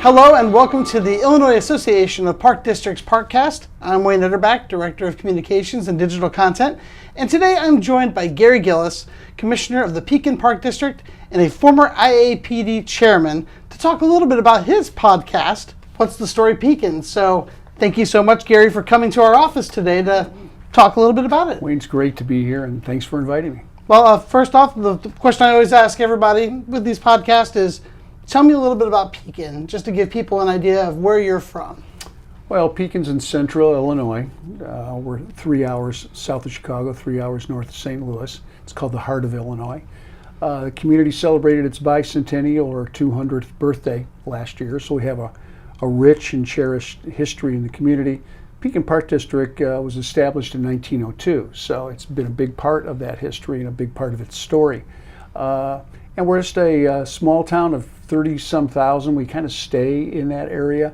Hello and welcome to the Illinois Association of Park Districts Parkcast. I'm Wayne Utterback, Director of Communications and Digital Content, and today I'm joined by Gary Gillis, Commissioner of the Pekin Park District and a former IAPD Chairman, to talk a little bit about his podcast, What's the Story Pekin? So thank you so much, Gary, for coming to our office today to talk a little bit about it. Wayne, it's great to be here, and thanks for inviting me. Well, first off, the question I always ask everybody with these podcasts is, tell me a little bit about Pekin, just to give people an idea of where you're from. Well, Pekin's in central Illinois. We're 3 hours south of Chicago, 3 hours north of St. Louis. It's called the heart of Illinois. The community celebrated its bicentennial or 200th birthday last year, so we have a rich and cherished history in the community. Pekin Park District was established in 1902, so it's been a big part of that history and a big part of its story. And we're just a small town of 30-some thousand. We kind of stay in that area.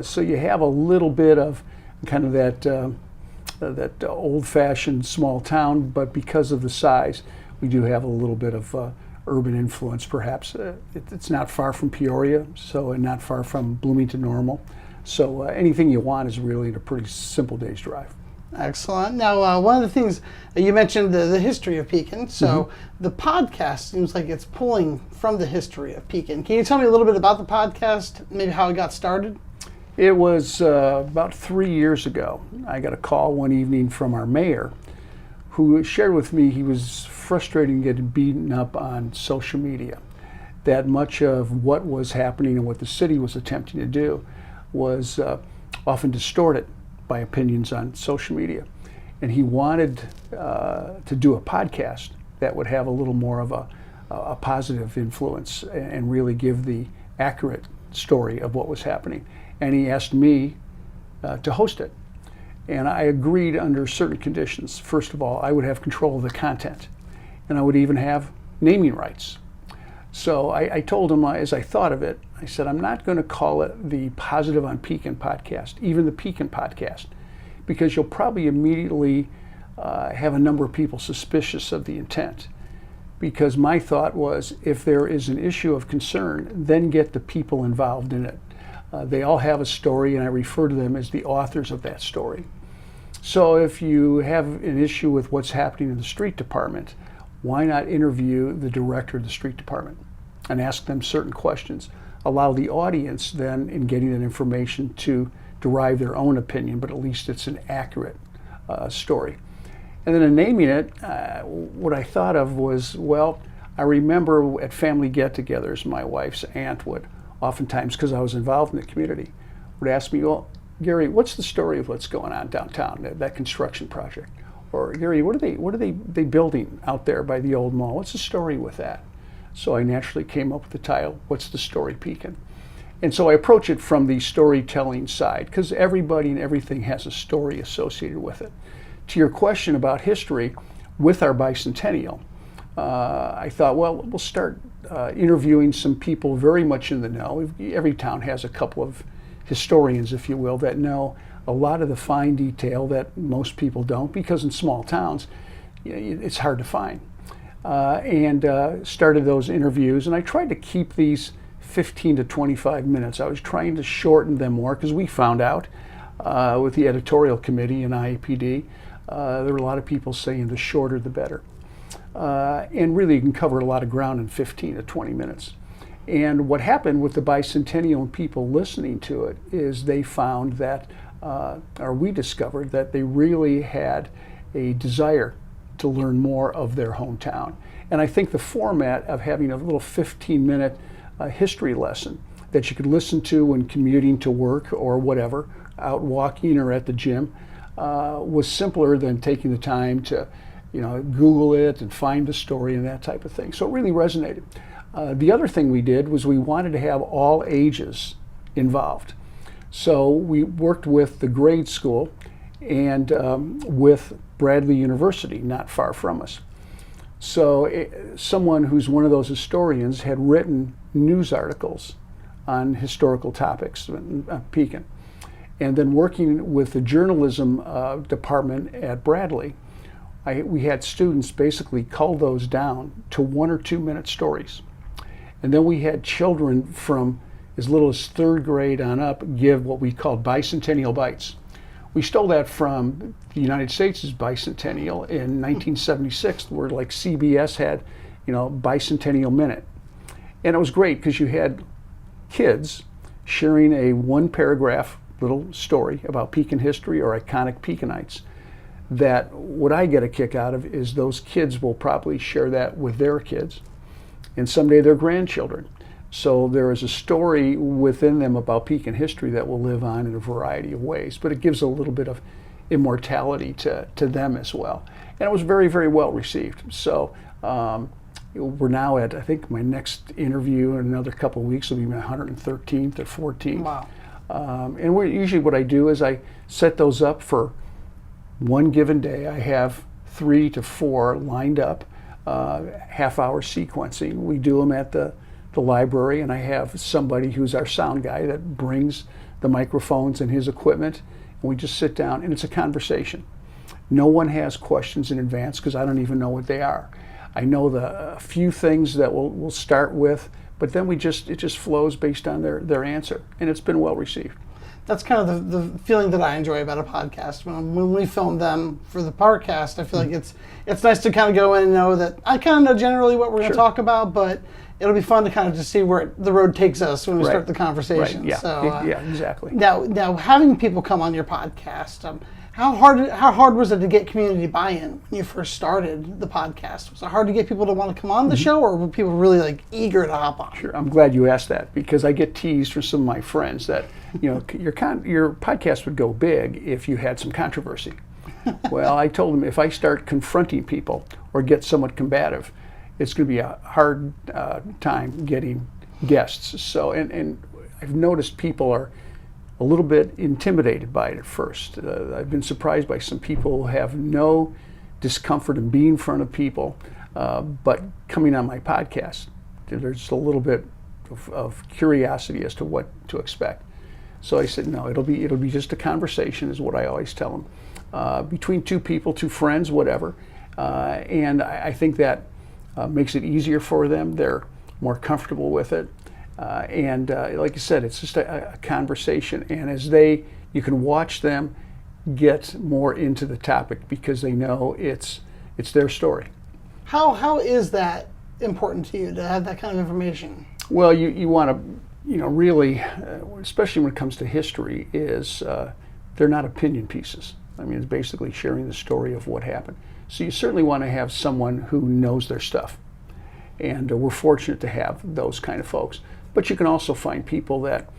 So you have a little bit of kind of that old-fashioned small town, but because of the size, we do have a little bit of urban influence, perhaps. It's not far from Peoria, and not far from Bloomington Normal. So anything you want is really in a pretty simple day's drive. Excellent. Now, one of the things you mentioned, the history of Pekin. So the podcast seems like it's pulling from the history of Pekin. Can you tell me a little bit about the podcast, maybe how it got started? It was about 3 years ago. I got a call one evening from our mayor, who shared with me he was frustrated getting beaten up on social media. That much of what was happening and what the city was attempting to do was often distorted by opinions on social media. And he wanted to do a podcast that would have a little more of a positive influence and really give the accurate story of what was happening. And he asked me to host it. And I agreed under certain conditions. First of all, I would have control of the content, and I would even have naming rights. So I told him, as I thought of it, I said, I'm not going to call it the Positive on Pekin podcast, even the Pekin podcast, because you'll probably immediately have a number of people suspicious of the intent. Because my thought was, if there is an issue of concern, then get the people involved in it. They all have a story, and I refer to them as the authors of that story. So if you have an issue with what's happening in the street department, why not interview the director of the street department and ask them certain questions? Allow the audience then, in getting that information, to derive their own opinion, but at least it's an accurate story. And then in naming it, what I thought of was, well, I remember at family get-togethers, my wife's aunt would oftentimes, because I was involved in the community, would ask me, well, Gary, what's the story of what's going on downtown, that construction project? Or, Gary, what are they building out there by the old mall? What's the story with that? So I naturally came up with the title, What's the Story Pekin? And so I approach it from the storytelling side, because everybody and everything has a story associated with it. To your question about history, with our bicentennial, I thought, well, we'll start interviewing some people very much in the know. Every town has a couple of historians, if you will, that know a lot of the fine detail that most people don't, because in small towns, it's hard to find. And started those interviews, and I tried to keep these 15 to 25 minutes. I was trying to shorten them more, because we found out with the editorial committee in IAPD, there were a lot of people saying the shorter the better. And really you can cover a lot of ground in 15 to 20 minutes. And what happened with the bicentennial and people listening to it is they found that, or we discovered that they really had a desire to learn more of their hometown. And I think the format of having a little 15-minute history lesson that you could listen to when commuting to work or whatever, out walking or at the gym, was simpler than taking the time to Google it and find the story and that type of thing. So it really resonated. The other thing we did was we wanted to have all ages involved. So we worked with the grade school and with Bradley University, not far from us. So someone who's one of those historians had written news articles on historical topics in Pekin. And then working with the journalism department at Bradley, we had students basically cull those down to 1 or 2 minute stories. And then we had children from as little as third grade on up, give what we called bicentennial bites. We stole that from the United States' bicentennial in 1976, where like CBS had, bicentennial minute. And it was great because you had kids sharing a one paragraph little story about Pekin history or iconic Pekinites. That what I get a kick out of is those kids will probably share that with their kids and someday their grandchildren. So there is a story within them about Pekin history that will live on in a variety of ways, but it gives a little bit of immortality to them as well. And it was very, very well received. So we're now at, I think my next interview in another couple of weeks will be my 113th or 14th. Wow. And usually what I do is I set those up for one given day. I have 3 to 4 lined up, half-hour sequencing. We do them at the library, and I have somebody who's our sound guy that brings the microphones and his equipment, and we just sit down, and it's a conversation. No one has questions in advance because I don't even know what they are. I know a few things that we'll start with, but then it just flows based on their answer, and it's been well received. That's kind of the feeling that I enjoy about a podcast. When we film them for the podcast, I feel like it's nice to kind of go in and know that I kind of know generally what we're going to talk about, but it'll be fun to kind of just see where the road takes us when we start the conversation. Right. Yeah. So, yeah, exactly. Now, having people come on your podcast, how hard was it to get community buy-in when you first started the podcast? Was it hard to get people to want to come on the show, or were people really eager to hop on? Sure. I'm glad you asked that because I get teased from some of my friends that your podcast would go big if you had some controversy. Well, I told them if I start confronting people or get somewhat combative, it's going to be a hard time getting guests. So, and I've noticed people are a little bit intimidated by it at first. I've been surprised by some people who have no discomfort in being in front of people, but coming on my podcast, there's a little bit of curiosity as to what to expect. So I said, no, it'll be just a conversation, is what I always tell them, between two people, two friends, whatever. And I think that makes it easier for them. They're more comfortable with it. And like you said, it's just a conversation. And as you can watch them get more into the topic because they know it's their story. How is that important to you to have that kind of information? Well, you want to, really, especially when it comes to history, is they're not opinion pieces. I mean, it's basically sharing the story of what happened. So you certainly want to have someone who knows their stuff. And we're fortunate to have those kind of folks. But you can also find people that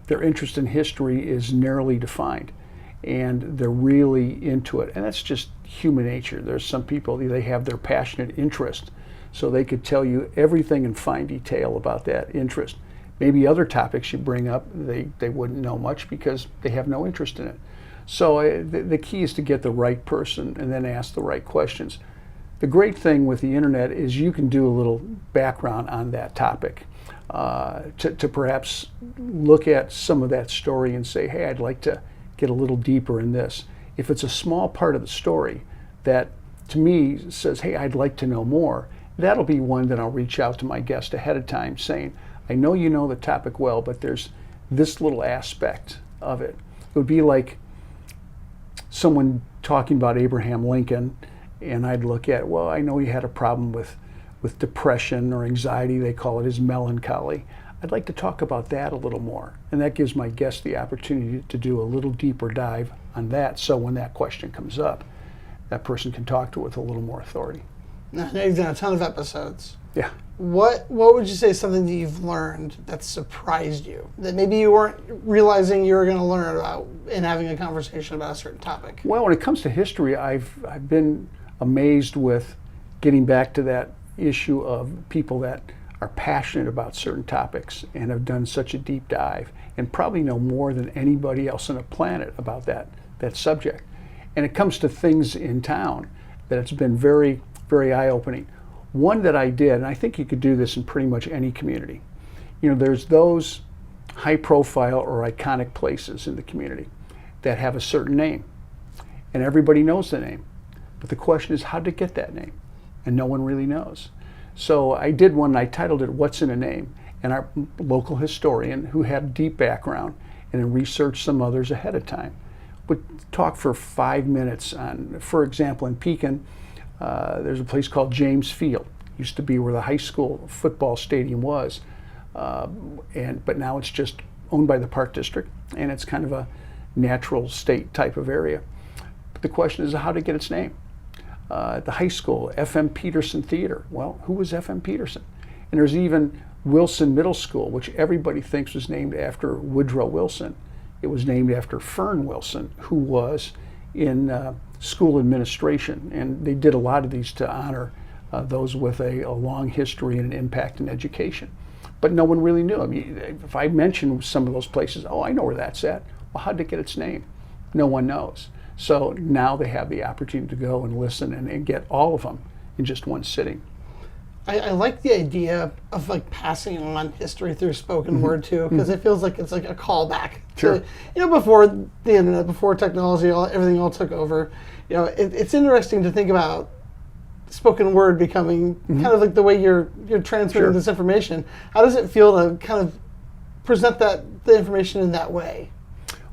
their interest in history is narrowly defined and they're really into it. And that's just human nature. There's some people, they have their passionate interest, so they could tell you everything in fine detail about that interest. Maybe other topics you bring up, they wouldn't know much because they have no interest in it. So the key is to get the right person and then ask the right questions. The great thing with the internet is you can do a little background on that topic to perhaps look at some of that story and say, hey, I'd like to get a little deeper in this. If it's a small part of the story that to me says, hey, I'd like to know more, that'll be one that I'll reach out to my guest ahead of time saying, I know you know the topic well, but there's this little aspect of it. It would be like someone talking about Abraham Lincoln, and I'd look at, well, I know he had a problem with depression or anxiety, they call it his melancholy. I'd like to talk about that a little more. And that gives my guest the opportunity to do a little deeper dive on that, so when that question comes up, that person can talk to it with a little more authority. Now, you've done a ton of episodes. Yeah. What would you say is something that you've learned that surprised you, that maybe you weren't realizing you were going to learn about in having a conversation about a certain topic? Well, when it comes to history, I've been amazed with getting back to that issue of people that are passionate about certain topics and have done such a deep dive and probably know more than anybody else on the planet about that subject. And it comes to things in town that it's been very, very eye-opening. One that I did, and I think you could do this in pretty much any community, there's those high-profile or iconic places in the community that have a certain name, and everybody knows the name. But the question is, how to get that name? And no one really knows. So I did one, and I titled it, What's in a Name? and our local historian who had a deep background and then researched some others ahead of time would talk for 5 minutes on, for example, in Pekin, there's a place called James Field. Used to be where the high school football stadium was, but now it's just owned by the Park District, and it's kind of a natural state type of area. But the question is how to get its name. At the high school, F.M. Peterson Theater. Well, who was F.M. Peterson? And there's even Wilson Middle School, which everybody thinks was named after Woodrow Wilson. It was named after Fern Wilson, who was in school administration, and they did a lot of these to honor those with a long history and an impact in education. But no one really knew. I mean, if I mention some of those places, oh, I know where that's at. Well, how did it get its name? No one knows. So now they have the opportunity to go and listen and get all of them in just one sitting. I like the idea of like passing on history through spoken word too, because it feels like it's like a callback Sure. to, before the internet, before technology, everything all took over. It's interesting to think about spoken word becoming kind of like the way you're transmitting this information. How does it feel to kind of present the information in that way?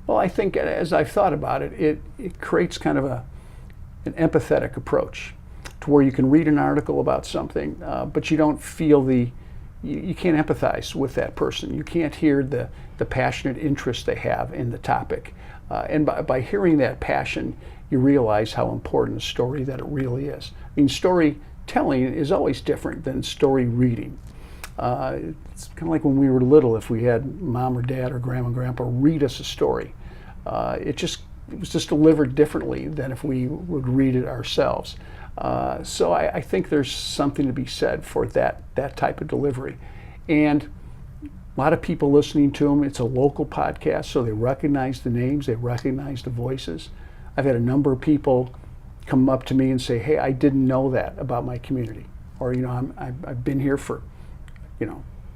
Well, I think as I've thought about it, it creates kind of an empathetic approach to where you can read an article about something, but you don't feel you can't empathize with that person. You can't hear the passionate interest they have in the topic. And by hearing that passion, you realize how important a story that it really is. I mean, storytelling is always different than story reading. It's kind of like when we were little, if we had mom or dad or grandma and grandpa read us a story. It was just delivered differently than if we would read it ourselves. So I think there's something to be said for that type of delivery. And a lot of people listening to them, it's a local podcast, so they recognize the names, they recognize the voices. I've had a number of people come up to me and say, hey, I didn't know that about my community. Or, I've been here for,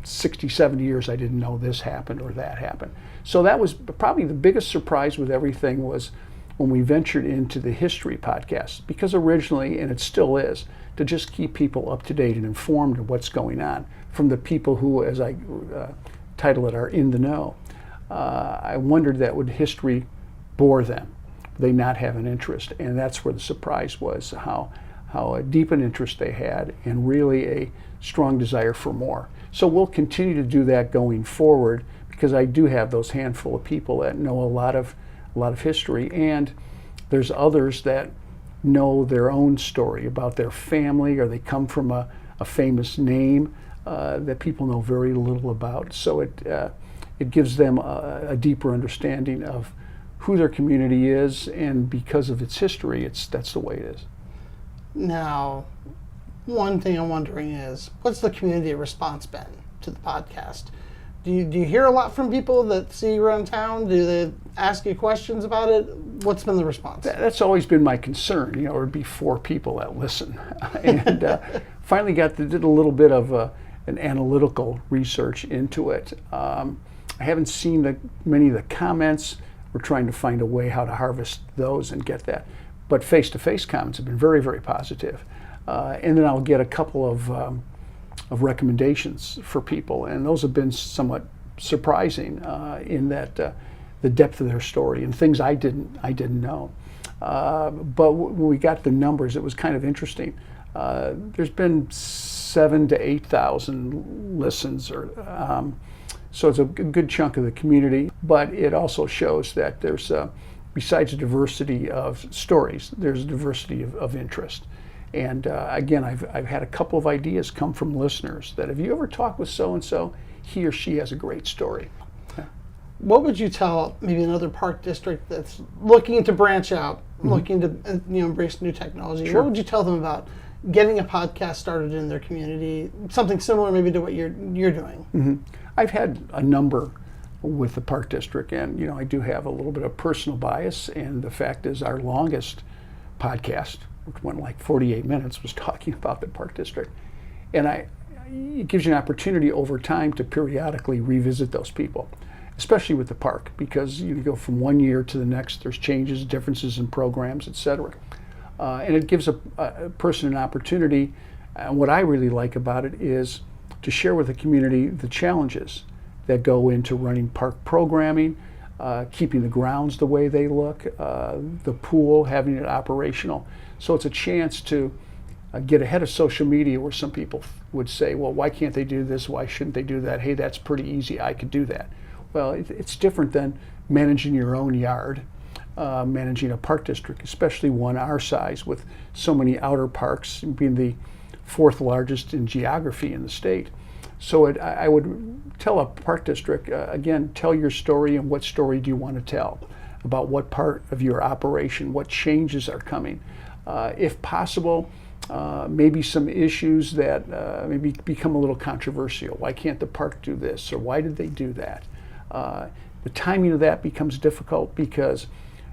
60, 70 years, I didn't know this happened or that happened. So that was probably the biggest surprise with everything was when we ventured into the history podcast, because originally, and it still is, to just keep people up to date and informed of what's going on from the people who, as I title it, are in the know. I wondered that would history bore them? Would they not have an interest? And that's where the surprise was, how deep an interest they had and really a strong desire for more. So we'll continue to do that going forward, because I do have those handful of people that know a lot of history, and there's others that know their own story about their family, or they come from a famous name that people know very little about. So it gives them a deeper understanding of who their community is, and because of its history, that's the way it is. Now, one thing I'm wondering is, what's the community response been to the podcast? Do you hear a lot from people that see you around town? Do they ask you questions about it? What's been the response? That's always been my concern. There'd be 4 people that listen. And finally did a little bit of an analytical research into it. I haven't seen many of the comments. We're trying to find a way how to harvest those and get that. But face-to-face comments have been very, very positive. And then I'll get a couple of recommendations for people, and those have been somewhat surprising in that the depth of their story and things I didn't know. But when we got the numbers, it was kind of interesting. There's been 7,000 to 8,000 listens, so it's a good chunk of the community. But it also shows that there's besides a diversity of stories, there's a diversity of interest. And again, I've had a couple of ideas come from listeners that, have you ever talked with so-and-so? He or she has a great story. What would you tell maybe another park district that's looking to branch out, looking to embrace new technology? Sure. What would you tell them about getting a podcast started in their community? Something similar maybe to what you're doing. I've had a number with the park district, and I do have a little bit of personal bias, and the fact is our longest podcast, which went like 48 minutes, was talking about the park district. And it gives you an opportunity over time to periodically revisit those people, especially with the park, because you go from one year to the next, there's changes, differences in programs, etc. And it gives a person an opportunity, and what I really like about it is to to share with the community the challenges that go into running park programming, keeping the grounds the way they look, the pool, having it operational. So it's a chance to get ahead of social media, where some people would say, well, why can't they do this? Why shouldn't they do that? Hey, that's pretty easy. I could do that. Well, it's different than managing your own yard, managing a park district, especially one our size with so many outer parks, being the 4th largest in geography in the state. So I would tell a park district, again, tell your story, and what story do you want to tell about what part of your operation, what changes are coming. If possible, maybe some issues that maybe become a little controversial. Why can't the park do this, or why did they do that? The timing of that becomes difficult because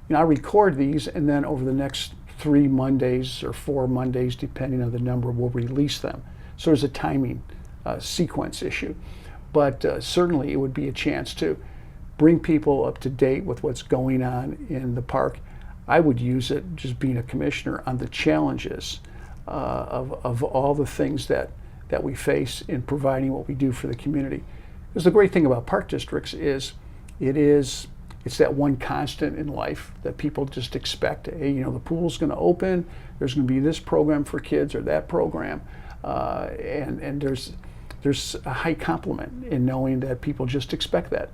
I record these, and then over the next 3 Mondays or 4 Mondays, depending on the number, we'll release them. So there's a timing sequence issue. But certainly it would be a chance to bring people up to date with what's going on in the park. I would use it, just being a commissioner, on the challenges of all the things that we face in providing what we do for the community. Because the great thing about park districts is it's that one constant in life that people just expect. Hey, the pool's going to open, there's going to be this program for kids or that program, and there's a high compliment in knowing that people just expect that.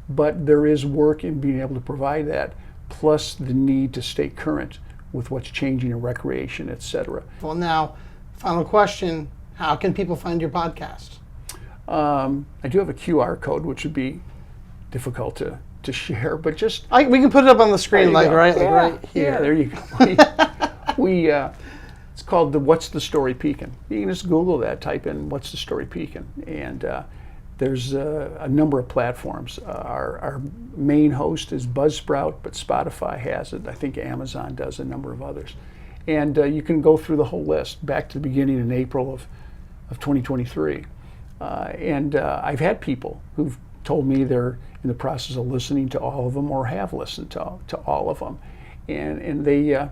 But there is work in being able to provide that, plus the need to stay current with what's changing in recreation, etc. Well, now, final question, how can people find your podcast? I do have a QR code, which would be difficult to share, but just... we can put it up on the screen, right here. Yeah, there you go. It's called the What's the Story Pekin. You can just Google that, type in What's the Story Pekin, and there's a number of platforms. Our main host is Buzzsprout, but Spotify has it. I think Amazon does, a number of others. And you can go through the whole list back to the beginning in April of 2023. And I've had people who've told me they're in the process of listening to all of them, or have listened to all of them. And they,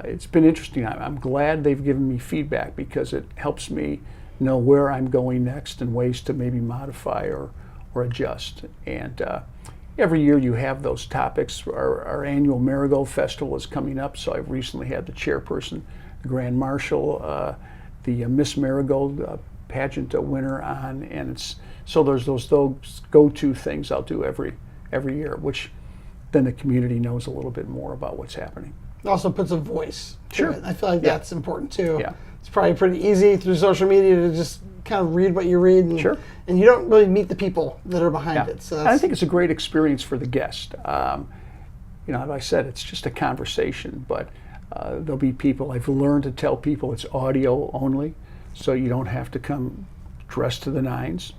it's been interesting. I'm glad they've given me feedback, because it helps me know where I'm going next and ways to maybe modify or adjust. And every year you have those topics. Our annual Marigold Festival is coming up, so I've recently had the chairperson, the Grand Marshal, the Miss Marigold pageant winner on, and so there's those go-to things I'll do every year, which then the community knows a little bit more about what's happening. It also puts a voice to Sure. it. I feel like that's important too. Yeah. It's probably pretty easy through social media to just kind of read what you read, and, Sure. and you don't really meet the people that are behind Yeah. it. So I think it's a great experience for the guest. As I said, it's just a conversation, but there'll be people. I've learned to tell people it's audio only, so you don't have to come dressed to the nines.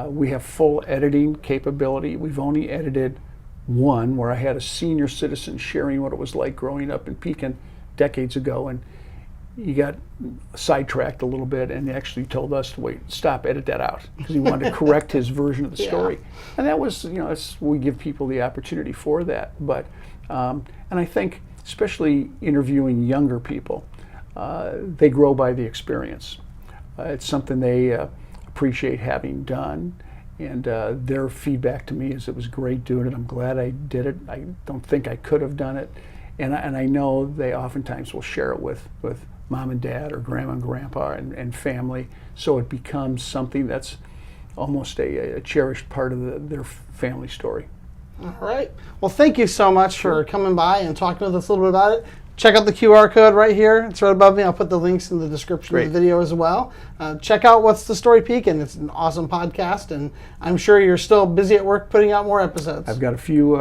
We have full editing capability. We've only edited one, where I had a senior citizen sharing what it was like growing up in Pekin decades ago, and he got sidetracked a little bit and actually told us to stop, edit that out, because he wanted to correct his version of the story. And that was, we give people the opportunity for that. But, and I think, especially interviewing younger people, they grow by the experience. It's something they appreciate having done. And their feedback to me is it was great doing it. I'm glad I did it. I don't think I could have done it. And I know they oftentimes will share it with mom and dad, or grandma and grandpa, and family. So it becomes something that's almost a cherished part of their family story. All right. Well, thank you so much for coming by and talking with us a little bit about it. Check out the QR code right here. It's right above me. I'll put the links in the description of the video as well. Check out What's the Story Pekin. It's an awesome podcast, and I'm sure you're still busy at work putting out more episodes. I've got a few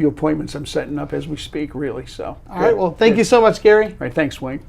appointments I'm setting up as we speak, really. So. All right. Well, thank you so much, Gary. All right. Thanks, Wayne.